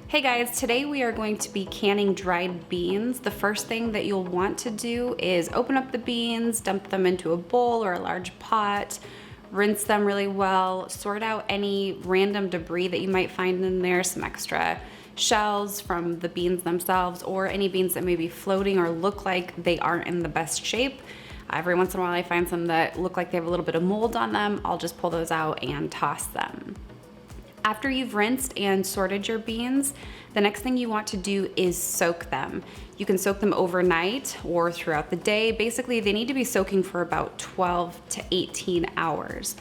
Hey guys, today we are going to be canning dried beans. The first thing that you'll want to do is open up the beans, dump them into a bowl or a large pot, rinse them really well, sort out any random debris that you might find in there, some extra shells from the beans themselves, or any beans that may be floating or look like they aren't in the best shape. Every once in a while I find some that look like they have a little bit of mold on them. I'll just pull those out and toss them. After you've rinsed and sorted your beans, the next thing you want to do is soak them. You can soak them overnight or throughout the day. Basically, they need to be soaking for about 12 to 18 hours.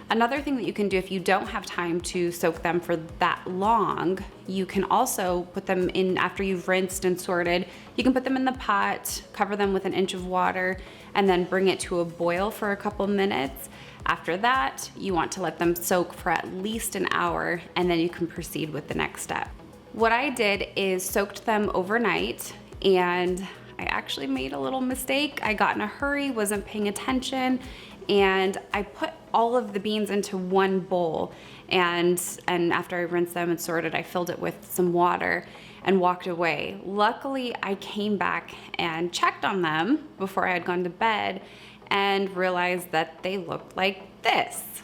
Another thing that you can do if you don't have time to soak them for that long, you can also put them in after you've rinsed and sorted. You can put them in the pot, cover them with an inch of water, and then bring it to a boil for a couple minutes. After that, you want to let them soak for at least an hour, and then you can proceed with the next step. What I did is soaked them overnight, and I actually made a little mistake. I got in a hurry, wasn't paying attention, and I put all of the beans into one bowl. And after I rinsed them and sorted, I filled it with some water and walked away. Luckily, I came back and checked on them before I had gone to bed and realized that they looked like this.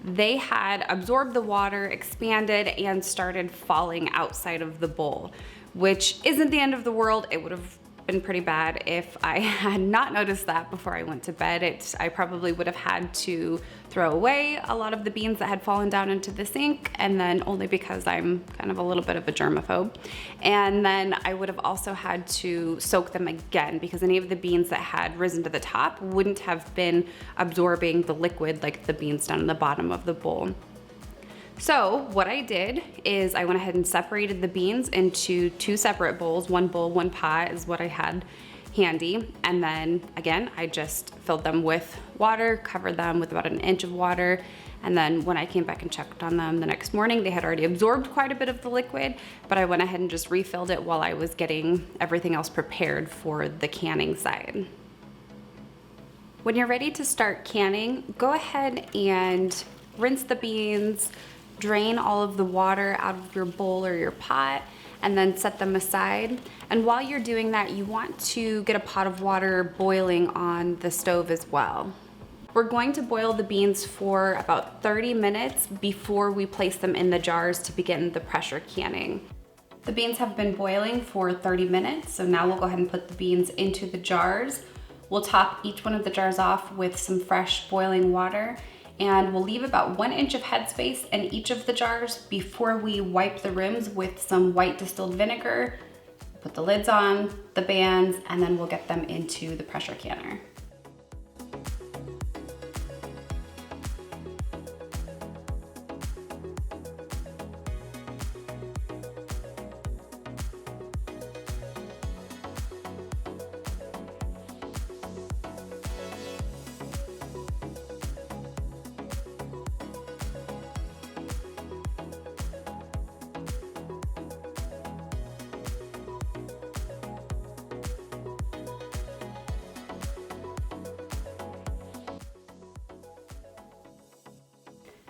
They had absorbed the water, expanded, and started falling outside of the bowl, which isn't the end of the world. It would have been pretty bad if I had not noticed that before I went to bed. I probably would have had to throw away a lot of the beans that had fallen down into the sink, and then only because I'm kind of a little bit of a germaphobe. And then I would have also had to soak them again because any of the beans that had risen to the top wouldn't have been absorbing the liquid like the beans down in the bottom of the bowl. So what I did is I went ahead and separated the beans into two separate bowls. One bowl, one pot is what I had handy. And then again, I just filled them with water, covered them with about an inch of water. And then when I came back and checked on them the next morning, they had already absorbed quite a bit of the liquid, but I went ahead and just refilled it while I was getting everything else prepared for the canning side. When you're ready to start canning, go ahead and rinse the beans, drain all of the water out of your bowl or your pot, and then set them aside. And while you're doing that, you want to get a pot of water boiling on the stove as well. We're going to boil the beans for about 30 minutes before we place them in the jars to begin the pressure canning. The beans have been boiling for 30 minutes, so now we'll go ahead and put the beans into the jars. We'll top each one of the jars off with some fresh boiling water, and we'll leave about 1 inch of headspace in each of the jars before we wipe the rims with some white distilled vinegar, put the lids on, the bands, and then we'll get them into the pressure canner.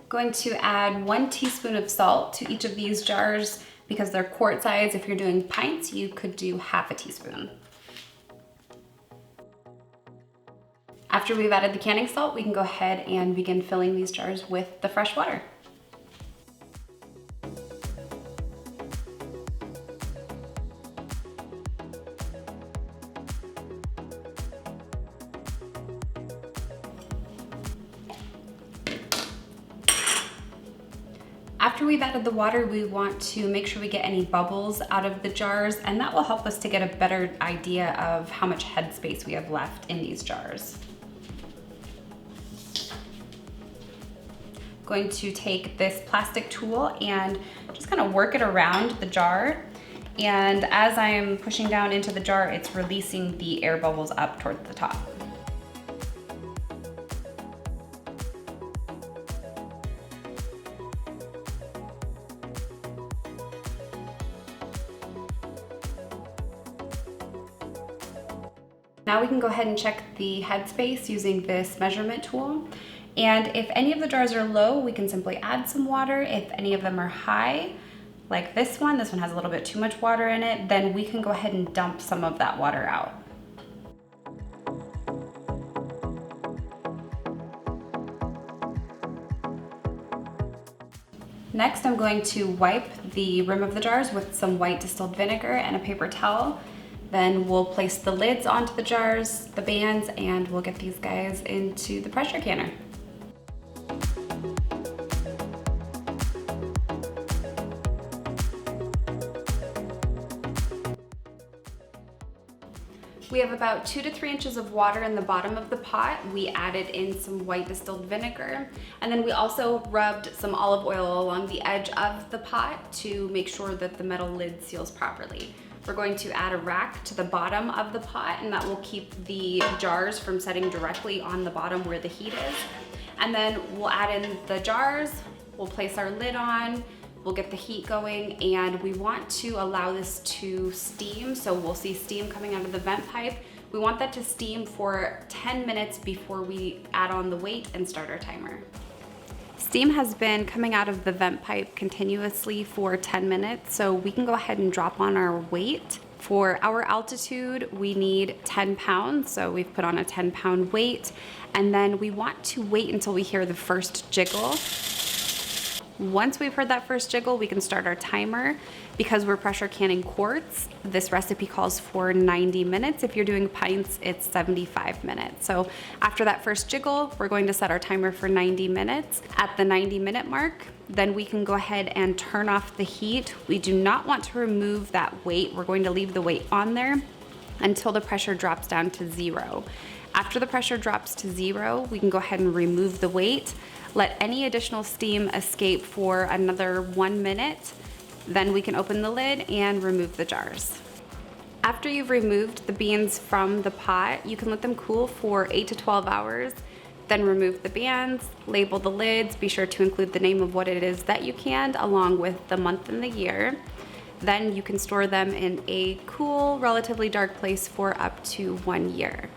Going to add 1 teaspoon of salt to each of these jars because they're quart size. If you're doing pints, you could do half a teaspoon. After we've added the canning salt, we can go ahead and begin filling these jars with the fresh water. After we've added the water, we want to make sure we get any bubbles out of the jars, and that will help us to get a better idea of how much headspace we have left in these jars. Going to take this plastic tool and just kind of work it around the jar. And as I am pushing down into the jar, it's releasing the air bubbles up towards the top. Now we can go ahead and check the headspace using this measurement tool. And if any of the jars are low, we can simply add some water. If any of them are high, like this one has a little bit too much water in it, then we can go ahead and dump some of that water out. Next, I'm going to wipe the rim of the jars with some white distilled vinegar and a paper towel. Then we'll place the lids onto the jars, the bands, and we'll get these guys into the pressure canner. We have about 2 to 3 inches of water in the bottom of the pot. We added in some white distilled vinegar, and then we also rubbed some olive oil along the edge of the pot to make sure that the metal lid seals properly. We're going to add a rack to the bottom of the pot, and that will keep the jars from setting directly on the bottom where the heat is. And then we'll add in the jars, we'll place our lid on, we'll get the heat going, and we want to allow this to steam. So we'll see steam coming out of the vent pipe. We want that to steam for 10 minutes before we add on the weight and start our timer. Steam has been coming out of the vent pipe continuously for 10 minutes, so we can go ahead and drop on our weight. For our altitude, we need 10 pounds, so we've put on a 10-pound weight, and then we want to wait until we hear the first jiggle. Once we've heard that first jiggle, we can start our timer. Because we're pressure canning quarts, this recipe calls for 90 minutes. If you're doing pints, it's 75 minutes. So after that first jiggle, we're going to set our timer for 90 minutes. At the 90-minute mark, then we can go ahead and turn off the heat. We do not want to remove that weight. We're going to leave the weight on there until the pressure drops down to 0. After the pressure drops to 0, we can go ahead and remove the weight. Let any additional steam escape for another 1 minute. Then we can open the lid and remove the jars. After you've removed the beans from the pot, you can let them cool for 8 to 12 hours. Then remove the bands, label the lids, be sure to include the name of what it is that you canned along with the month and the year. Then you can store them in a cool, relatively dark place for up to 1 year.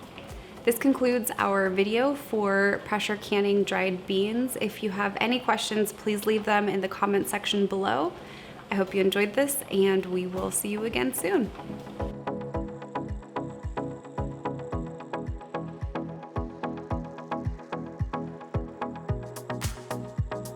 This concludes our video for pressure canning dried beans. If you have any questions, please leave them in the comment section below. I hope you enjoyed this, and we will see you again soon.